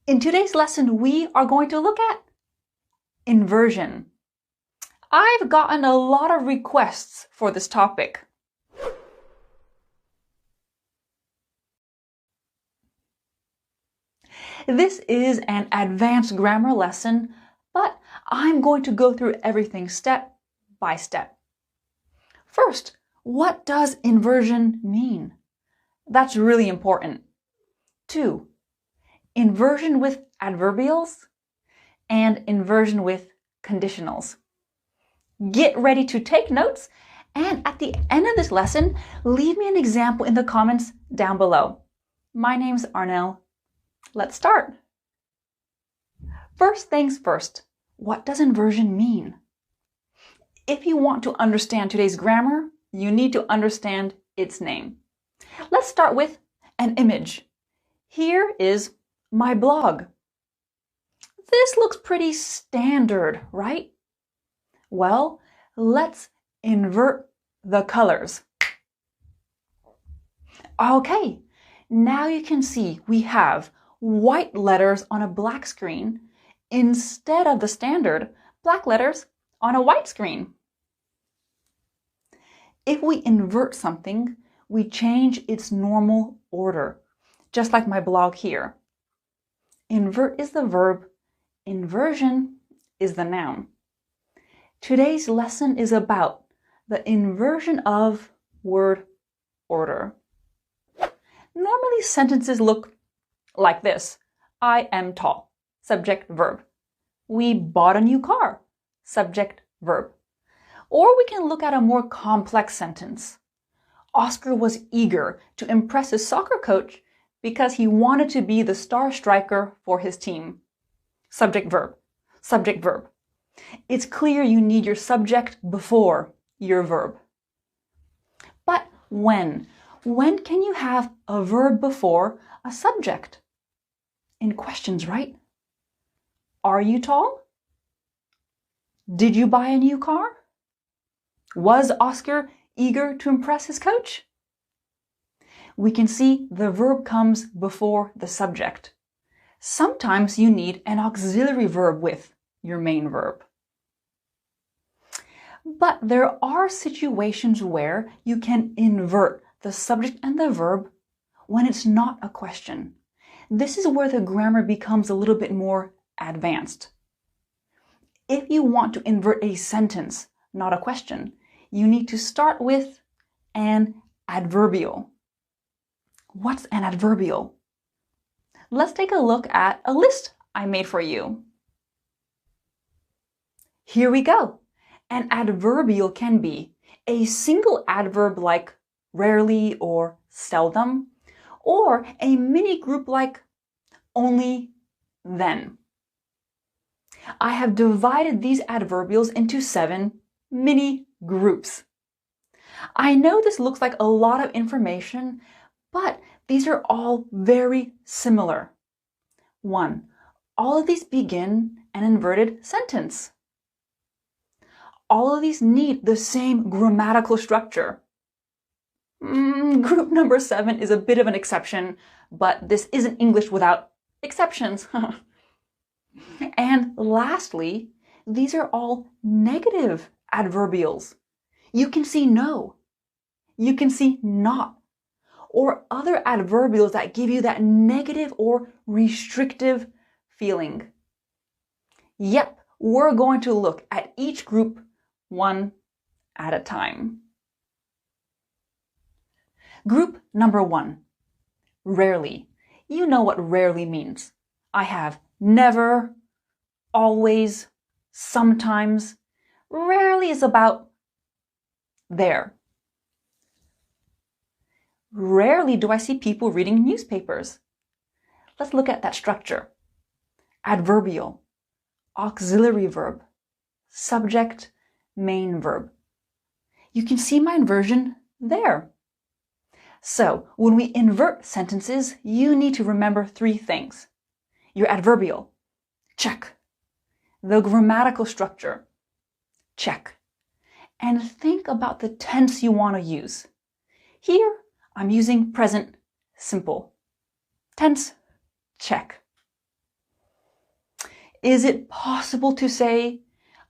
In today's lesson, we are going to look at inversion. I've gotten a lot of requests for this topic. This is an advanced grammar lesson, but I'm going to go through everything step by step. First, what does inversion mean? That's really important. 2, inversion with adverbials and inversion with conditionals. Get ready to take notes, and at the end of this lesson, leave me an example in the comments down below. My name's Arnell. Let's start. First things first, what does inversion mean? If you want to understand today's grammar, you need to understand its name. Let's start with an image. Here is my blog. This looks pretty standard, right? Well, let's invert the colors. Okay, now you can see we have white letters on a black screen instead of the standard black letters on a white screen. If we invert something, we change its normal order, just like my blog here. Invert is the verb, inversion is the noun. Today's lesson is about the inversion of word order. Normally sentences look like this. I am tall. Subject, verb. We bought a new car. Subject, verb. Or we can look at a more complex sentence. Oscar was eager to impress his soccer coach because he wanted to be the star striker for his team. Subject, verb. Subject, verb. It's clear you need your subject before your verb. But when? When can you have a verb before a subject? In questions, right? Are you tall? Did you buy a new car? Was Oscar eager to impress his coach? We can see the verb comes before the subject. Sometimes you need an auxiliary verb with your main verb. But there are situations where you can invert the subject and the verb when it's not a question. This is where the grammar becomes a little bit more advanced. If you want to invert a sentence, not a question, you need to start with an adverbial. What's an adverbial? Let's take a look at a list I made for you. Here we go. An adverbial can be a single adverb like rarely or seldom, or a mini group like only, then. I have divided these adverbials into 7 mini groups. I know this looks like a lot of information, but these are all very similar. 1. All of these begin an inverted sentence. All of these need the same grammatical structure. Group number 7 is a bit of an exception, but this isn't English without exceptions. And lastly, these are all negative adverbials. You can see no, you can see not, or other adverbials that give you that negative or restrictive feeling. Yep, we're going to look at each group one at a time. Group number 1, rarely. You know what rarely means. I have never, always, sometimes. Rarely is about there. Rarely do I see people reading newspapers. Let's look at that structure. Adverbial, auxiliary verb, subject, main verb. You can see my inversion there. So when we invert sentences, you need to remember 3 things. Your adverbial, check. The grammatical structure, check. And think about the tense you want to use. Here, I'm using present simple. Tense, check. Is it possible to say,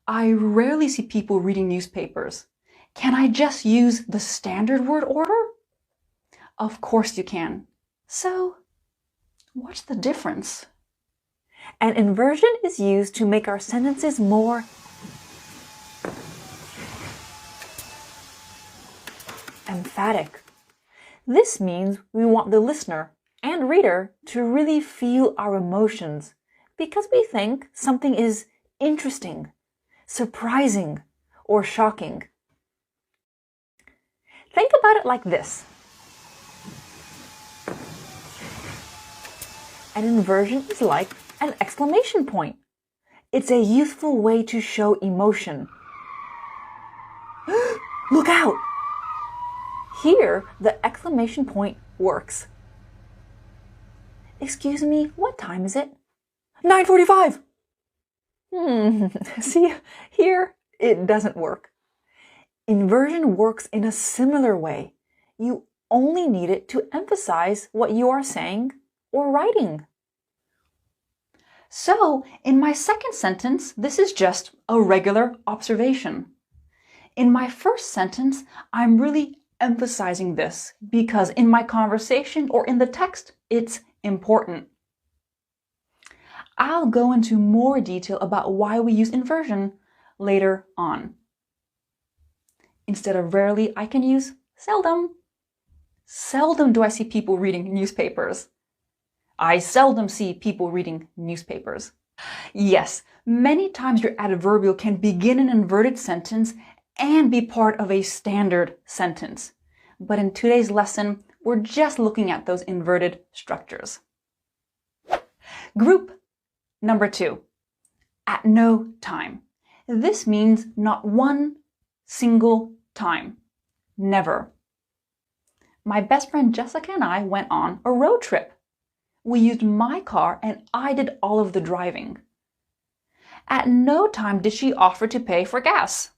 I rarely see people reading newspapers. Can I just use the standard word order? Of course you can. So, what's the difference? An inversion is used to make our sentences more emphatic. This means we want the listener and reader to really feel our emotions because we think something is interesting, surprising, or shocking. Think about it like this. An inversion is like an exclamation point. It's a useful way to show emotion. Look out! Here, the exclamation point works. Excuse me, what time is it? 9:45! See, here it doesn't work. Inversion works in a similar way. You only need it to emphasize what you are saying or writing. So, in my second sentence, this is just a regular observation. In my first sentence, I'm really emphasizing this because in my conversation or in the text, it's important. I'll go into more detail about why we use inversion later on. Instead of rarely, I can use seldom. Seldom do I see people reading newspapers. I seldom see people reading newspapers. Yes, many times your adverbial can begin an inverted sentence and be part of a standard sentence. But in today's lesson, we're just looking at those inverted structures. Group number 2, at no time. This means not one single time. Never. My best friend Jessica and I went on a road trip. We used my car and I did all of the driving. At no time did she offer to pay for gas.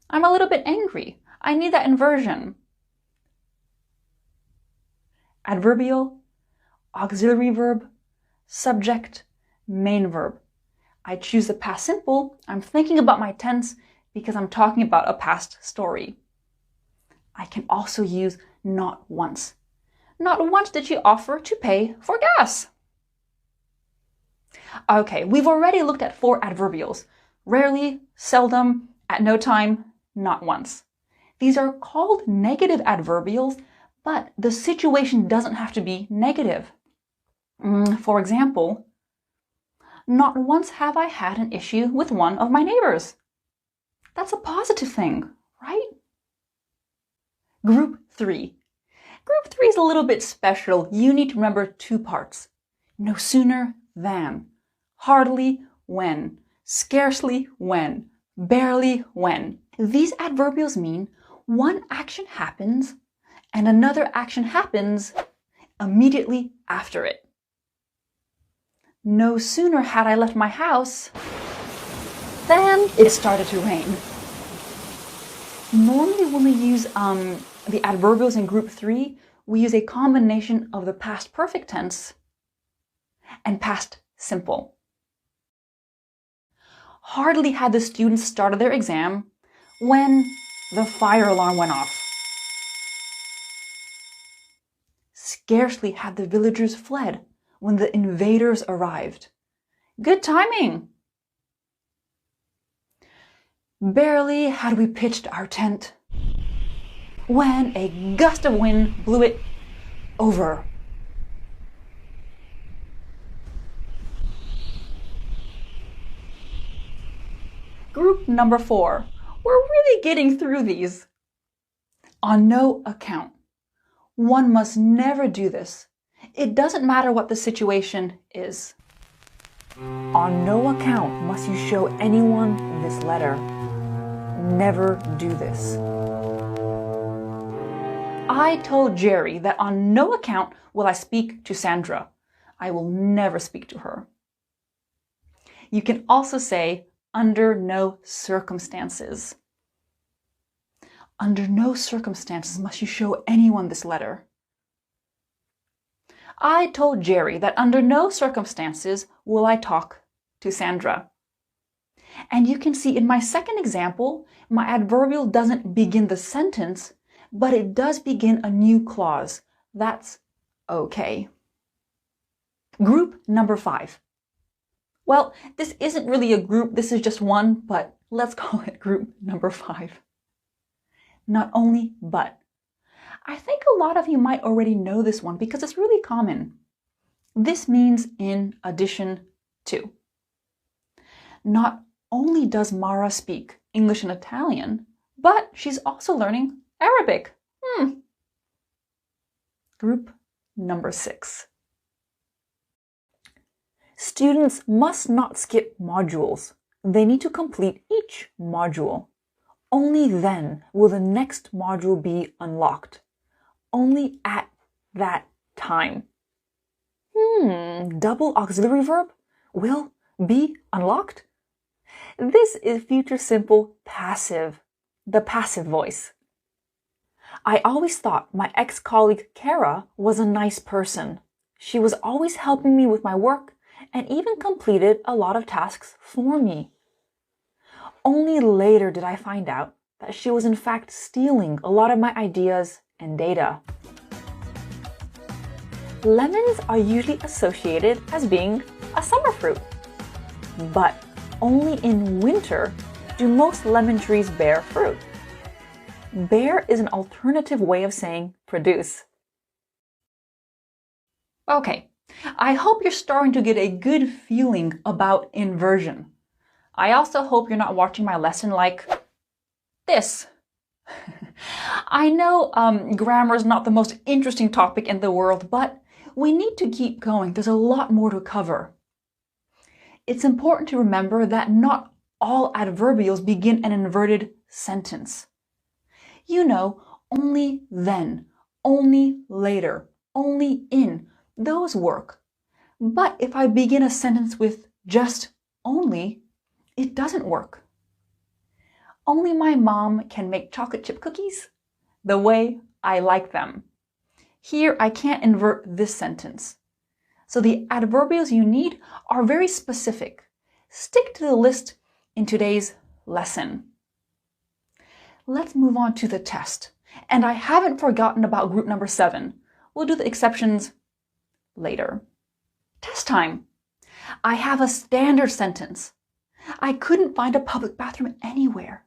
I'm a little bit angry. I need that inversion. Adverbial, auxiliary verb, subject, main verb. I choose the past simple. I'm thinking about my tense because I'm talking about a past story. I can also use not once. Not once did she offer to pay for gas. Okay, we've already looked at 4 adverbials. Rarely, seldom, at no time, not once. These are called negative adverbials, but the situation doesn't have to be negative. For example, not once have I had an issue with one of my neighbors. That's a positive thing, right? Group 3. Group 3 is a little bit special. You need to remember 2 parts. No sooner than, hardly when, scarcely when, barely when. These adverbials mean one action happens and another action happens immediately after it. No sooner had I left my house than it started to rain. Normally when we use the adverbials in group 3, we use a combination of the past perfect tense and past simple. Hardly had the students started their exam when the fire alarm went off. Scarcely had the villagers fled when the invaders arrived. Good timing! Barely had we pitched our tent when a gust of wind blew it over. Group number 4. We're really getting through these. On no account. One must never do this. It doesn't matter what the situation is. On no account must you show anyone this letter. Never do this. I told Jerry that on no account will I speak to Sandra. I will never speak to her. You can also say, under no circumstances. Under no circumstances must you show anyone this letter. I told Jerry that under no circumstances will I talk to Sandra. And you can see in my second example, my adverbial doesn't begin the sentence, but it does begin a new clause. That's okay. Group number 5. Well, this isn't really a group, this is just one, but let's call it group number 5. Not only, but. I think a lot of you might already know this one because it's really common. This means in addition to. Not only does Mara speak English and Italian, but she's also learning Arabic. Group number 6. Students must not skip modules. They need to complete each module. Only then will the next module be unlocked. Only at that time. Double auxiliary verb will be unlocked? This is future simple passive, the passive voice. I always thought my ex-colleague Kara was a nice person. She was always helping me with my work and even completed a lot of tasks for me. Only later did I find out that she was in fact stealing a lot of my ideas and data. Lemons are usually associated as being a summer fruit, but only in winter do most lemon trees bear fruit. Bear is an alternative way of saying produce. Okay, I hope you're starting to get a good feeling about inversion. I also hope you're not watching my lesson like this. I know grammar is not the most interesting topic in the world, but we need to keep going. There's a lot more to cover. It's important to remember that not all adverbials begin an inverted sentence. You know, only then, only later, only in, those work. But if I begin a sentence with just only, it doesn't work. Only my mom can make chocolate chip cookies the way I like them. Here, I can't invert this sentence. So the adverbials you need are very specific. Stick to the list in today's lesson. Let's move on to the test. And I haven't forgotten about group number 7. We'll do the exceptions later. Test time. I have a standard sentence. I couldn't find a public bathroom anywhere.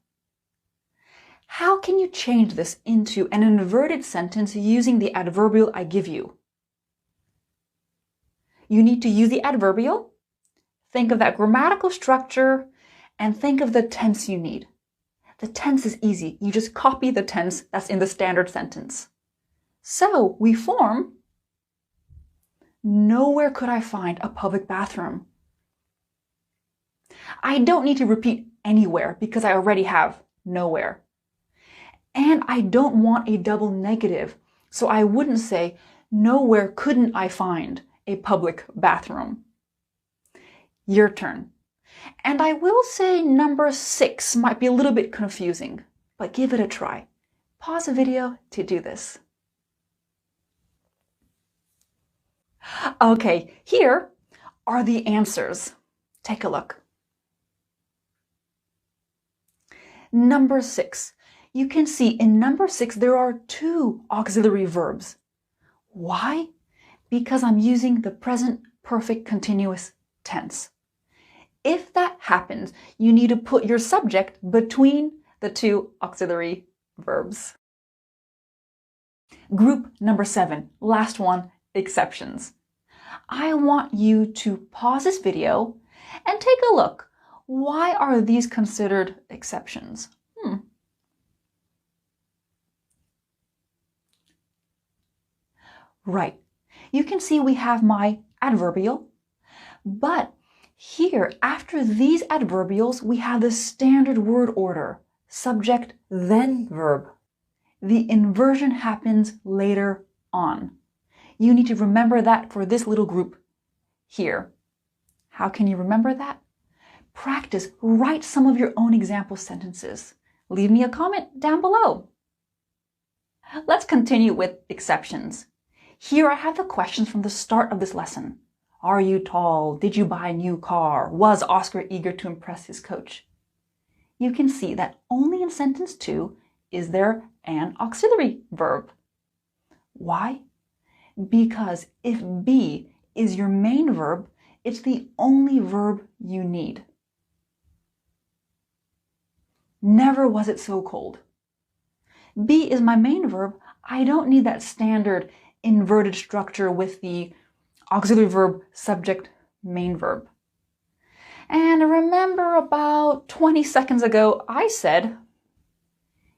How can you change this into an inverted sentence using the adverbial I give you? You need to use the adverbial, think of that grammatical structure, and think of the tense you need. The tense is easy. You just copy the tense that's in the standard sentence. So we form, nowhere could I find a public bathroom. I don't need to repeat anywhere because I already have nowhere. And I don't want a double negative, so I wouldn't say, nowhere couldn't I find a public bathroom. Your turn. And I will say number 6 might be a little bit confusing, but give it a try. Pause the video to do this. Okay, here are the answers. Take a look. Number 6. You can see in number 6 there are 2 auxiliary verbs. Why? Because I'm using the present perfect continuous tense. If that happens, you need to put your subject between the 2 auxiliary verbs. Group number 7, last one, exceptions. I want you to pause this video and take a look. Why are these considered exceptions? Right. You can see we have my adverbial, but here, after these adverbials, we have the standard word order, subject, then verb. The inversion happens later on. You need to remember that for this little group here. How can you remember that? Practice, write some of your own example sentences. Leave me a comment down below. Let's continue with exceptions. Here I have the questions from the start of this lesson. Are you tall? Did you buy a new car? Was Oscar eager to impress his coach? You can see that only in sentence 2 is there an auxiliary verb. Why? Because if be is your main verb, it's the only verb you need. Never was it so cold. Be is my main verb. I don't need that standard inverted structure with the auxiliary verb, subject, main verb. And remember about 20 seconds ago, I said,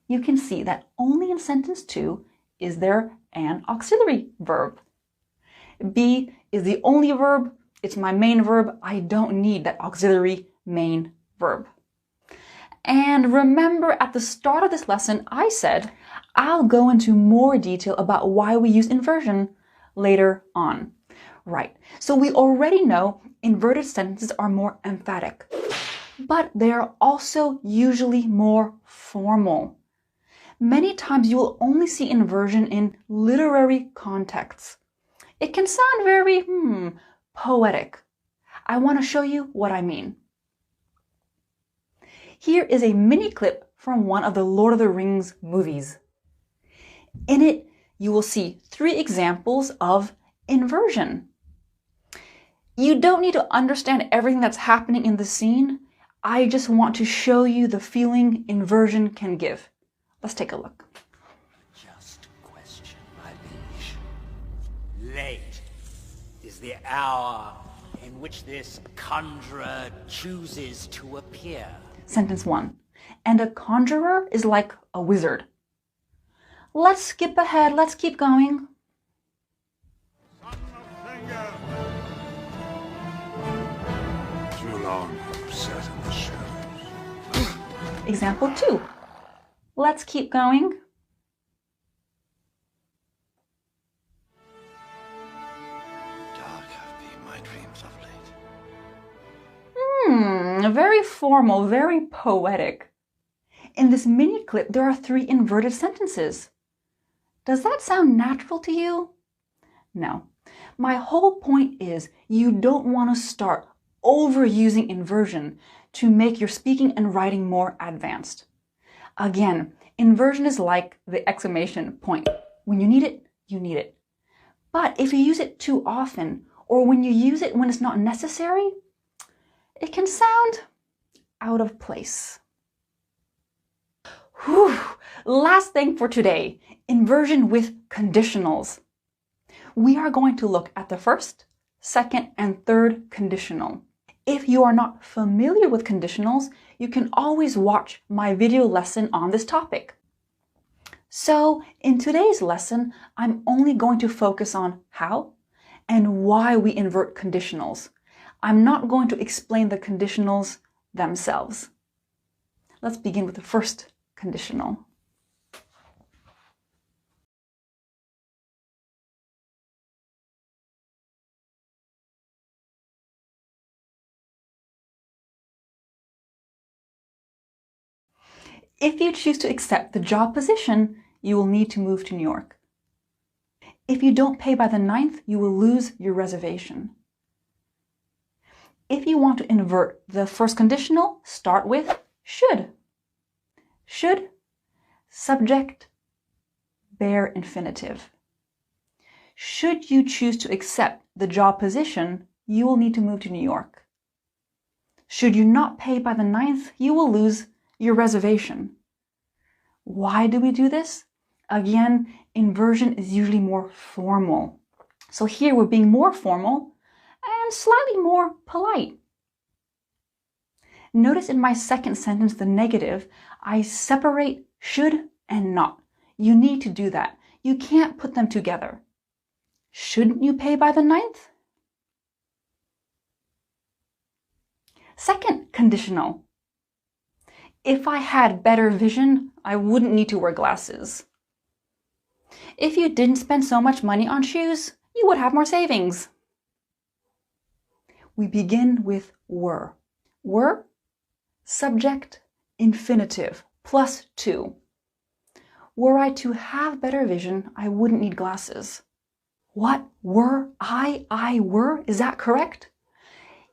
you can see that only in sentence 2 is there an auxiliary verb. Be is the only verb. It's my main verb. I don't need that auxiliary main verb. And remember at the start of this lesson, I said, I'll go into more detail about why we use inversion later on. Right, so we already know inverted sentences are more emphatic, but they are also usually more formal. Many times you will only see inversion in literary contexts. It can sound very, poetic. I want to show you what I mean. Here is a mini clip from one of the Lord of the Rings movies. In it, you will see 3 examples of inversion. You don't need to understand everything that's happening in the scene. I just want to show you the feeling inversion can give. Let's take a look. Just question, my liege. Late is the hour in which this conjurer chooses to appear. Sentence 1. And a conjurer is like a wizard. Let's skip ahead. Let's keep going. Too long sat in the shadows. Example 2. Let's keep going. Dark have been my dreams of late. Very formal, very poetic. In this mini clip, there are 3 inverted sentences. Does that sound natural to you? No. My whole point is you don't want to start overusing inversion to make your speaking and writing more advanced. Again, inversion is like the exclamation point. When you need it, you need it. But if you use it too often, or when you use it when it's not necessary, it can sound out of place. Whew. Last thing for today, inversion with conditionals. We are going to look at the first, second, and third conditional. If you are not familiar with conditionals, you can always watch my video lesson on this topic. So in today's lesson, I'm only going to focus on how and why we invert conditionals. I'm not going to explain the conditionals themselves. Let's begin with the first conditional. If you choose to accept the job position, you will need to move to New York. If you don't pay by the 9th, you will lose your reservation. If you want to invert the first conditional, start with should. Should, subject, bare infinitive. Should you choose to accept the job position, you will need to move to New York. Should you not pay by the 9th, you will lose your reservation. Why do we do this? Again, inversion is usually more formal. So here we're being more formal and slightly more polite. Notice in my second sentence, the negative, I separate should and not. You need to do that. You can't put them together. Shouldn't you pay by the 9th? Second conditional. If I had better vision, I wouldn't need to wear glasses. If you didn't spend so much money on shoes, you would have more savings. We begin with were. Were, subject, infinitive, plus 2. Were I to have better vision, I wouldn't need glasses. What? Were? I were? Is that correct?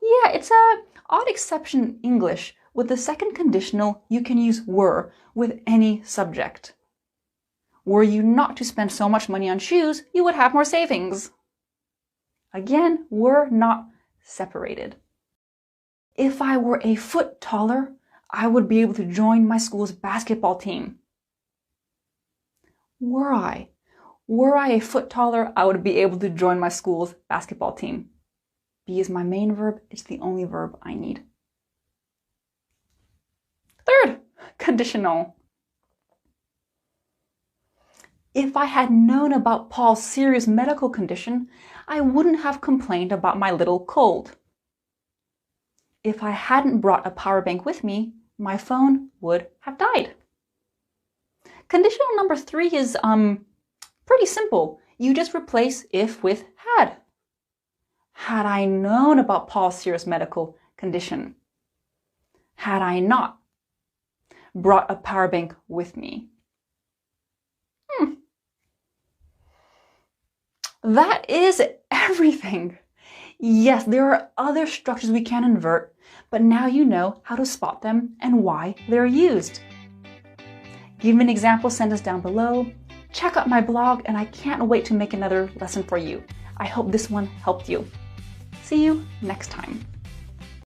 Yeah, it's a odd exception in English. With the second conditional, you can use were with any subject. Were you not to spend so much money on shoes, you would have more savings. Again, were not separated. If I were a foot taller, I would be able to join my school's basketball team. Were I a foot taller, I would be able to join my school's basketball team. Be is my main verb. It's the only verb I need. Third, conditional. If I had known about Paul's serious medical condition, I wouldn't have complained about my little cold. If I hadn't brought a power bank with me, my phone would have died. Conditional number 3 is pretty simple. You just replace if with had. Had I known about Paul's serious medical condition? Had I not brought a power bank with me? That is everything. Yes, there are other structures we can invert, but now you know how to spot them and why they're used. Give me an example, send us down below. Check out my blog, and I can't wait to make another lesson for you. I hope this one helped you. See you next time.